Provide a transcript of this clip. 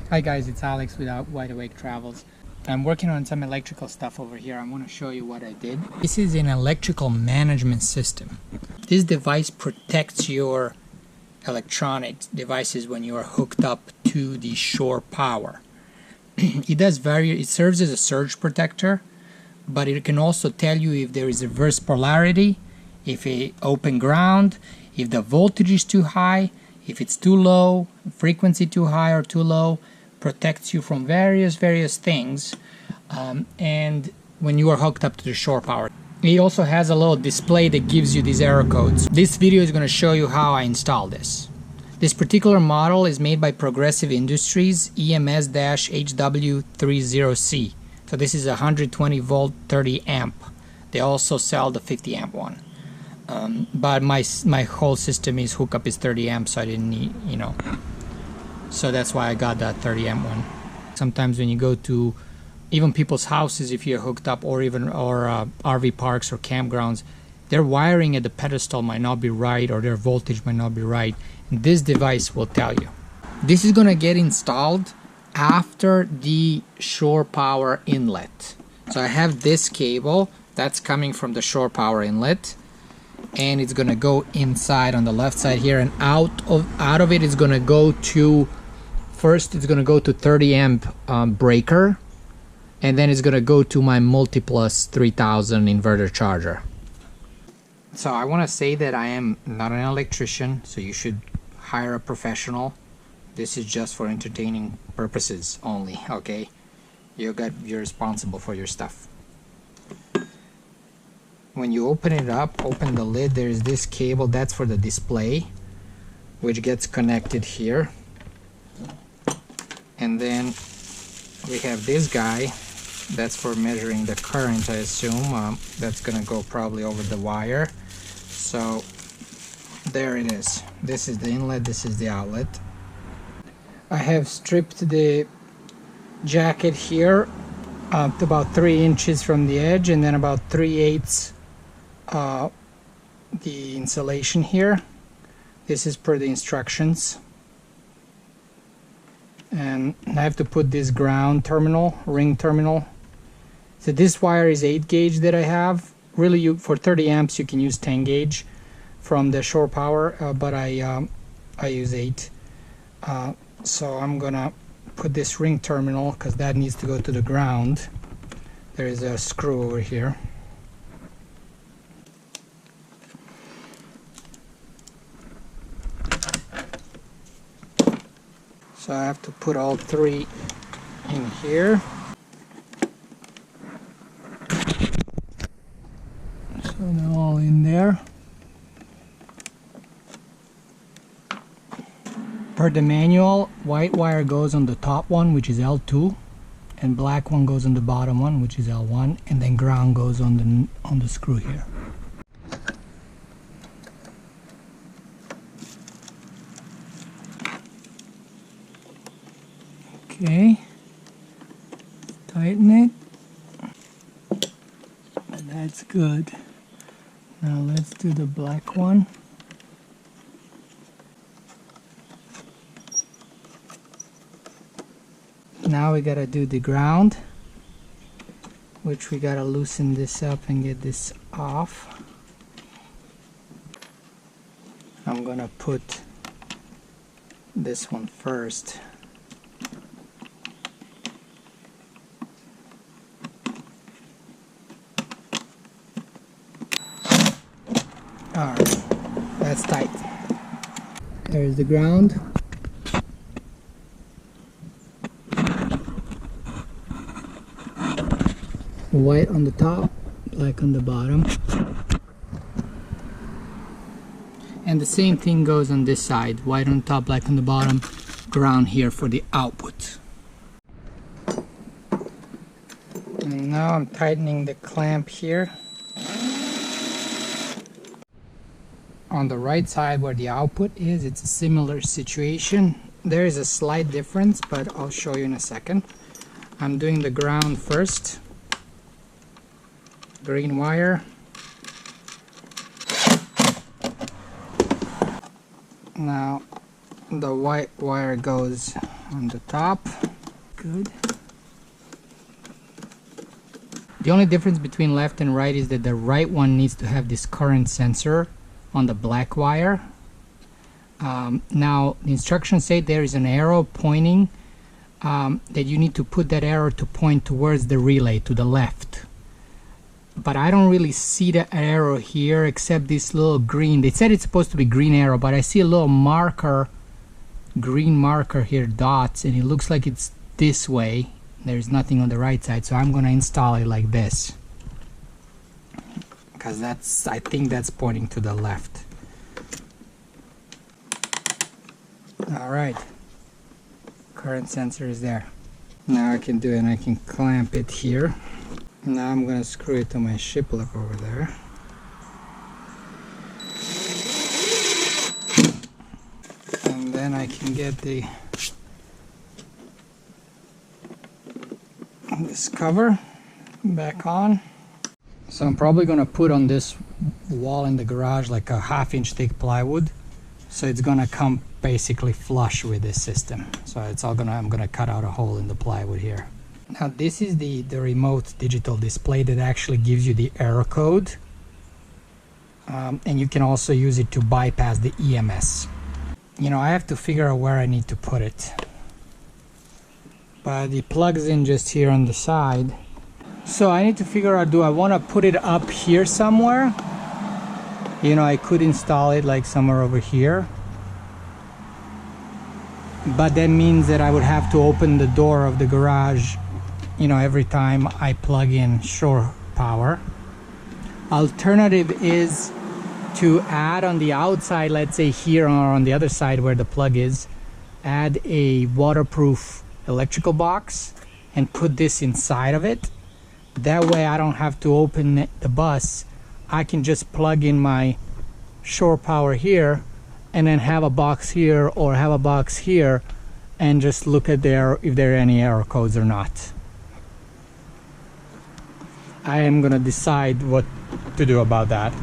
Hi guys, it's Alex with Wide Awake Travels. I'm working on some electrical stuff over here. I want to show you what I did. This is an electrical management system. This device protects your electronic devices when you are hooked up to the shore power. It serves as a surge protector, but it can also tell you if there is reverse polarity, if it's open ground, if the voltage is too high, if it's too low, frequency too high or too low. Protects you from various things, and when you are hooked up to the shore power. It also has a little display that gives you these error codes. This video is going to show you how I install this. This particular model is made by Progressive Industries, EMS-HW30C. So this is a 120 volt 30 amp. They also sell the 50 amp one. But my whole system is hookup is 30 amp, so I didn't need, so that's why I got that 30 amp one. Sometimes when you go to even people's houses, if you're hooked up, or RV parks or campgrounds, their wiring at the pedestal might not be right, or their voltage might not be right, and this device will tell you. This is gonna get installed after the shore power inlet. So I have this cable that's coming from the shore power inlet, and it's gonna go inside on the left side here, and out of it is gonna go to, first it's gonna go to 30 amp breaker, and then it's gonna go to my Multiplus 3000 inverter charger. So I want to say that I am not an electrician, so you should hire a professional. This is just for entertaining purposes only, okay? You're responsible for your stuff. When you open it up, open the lid, there's this cable, that's for the display, which gets connected here. And then we have this guy, that's for measuring the current, I assume. That's gonna go probably over the wire. So there it is. This is the inlet, this is the outlet. I have stripped the jacket here up to about 3 inches from the edge, and then about 3/8 the insulation here. This is per the instructions. And I have to put this ground terminal, ring terminal. So this wire is 8 gauge that I have. Really, for 30 amps you can use 10 gauge from the shore power, but I use 8. So I'm gonna put this ring terminal, because that needs to go to the ground. There is a screw over here. So I have to put all 3 in here. So they're all in there. Per the manual, white wire goes on the top one, which is L2, and black one goes on the bottom one, which is L1, and then ground goes on the screw here. Okay, tighten it. That's good. Now let's do the black one. Now we gotta do the ground, which we gotta loosen this up and get this off. I'm gonna put this one first. Alright, that's tight. There's the ground. White on the top, black on the bottom. And the same thing goes on this side. White on top, black on the bottom, ground here for the output. And now I'm tightening the clamp here. On the right side where the output is, it's a similar situation. There is a slight difference, but I'll show you in a second. I'm doing the ground first. Green wire. Now the white wire goes on the top. Good. The only difference between left and right is that the right one needs to have this current sensor on the black wire. Now the instructions say there is an arrow pointing, that you need to put that arrow to point towards the relay to the left. But I don't really see the arrow here except this little green. They said it's supposed to be green arrow, but I see a little marker, green marker here, dots, and it looks like it's this way. There's nothing on the right side, so I'm gonna install it like this, because I think that's pointing to the left. Alright, current sensor is there. Now I can do it, and I can clamp it here. Now I'm gonna screw it to my ship lock over there. And then I can get this cover back on. So I'm probably gonna put on this wall in the garage like a 1/2 inch thick plywood, so it's gonna come basically flush with this system. So it's all I'm gonna cut out a hole in the plywood here. Now this is the remote digital display that actually gives you the error code, and you can also use it to bypass the EMS. You know, I have to figure out where I need to put it, but it plugs in just here on the side. So I need to figure out, do I want to put it up here somewhere? You know, I could install it like somewhere over here, but that means that I would have to open the door of the garage, you know, every time I plug in shore power. Alternative is to add on the outside, let's say here or on the other side where the plug is, add a waterproof electrical box and put this inside of it. That way I don't have to open the bus. I can just plug in my shore power here and then have a box here or have a box here and just look at if there are any error codes or not. I am gonna decide what to do about that.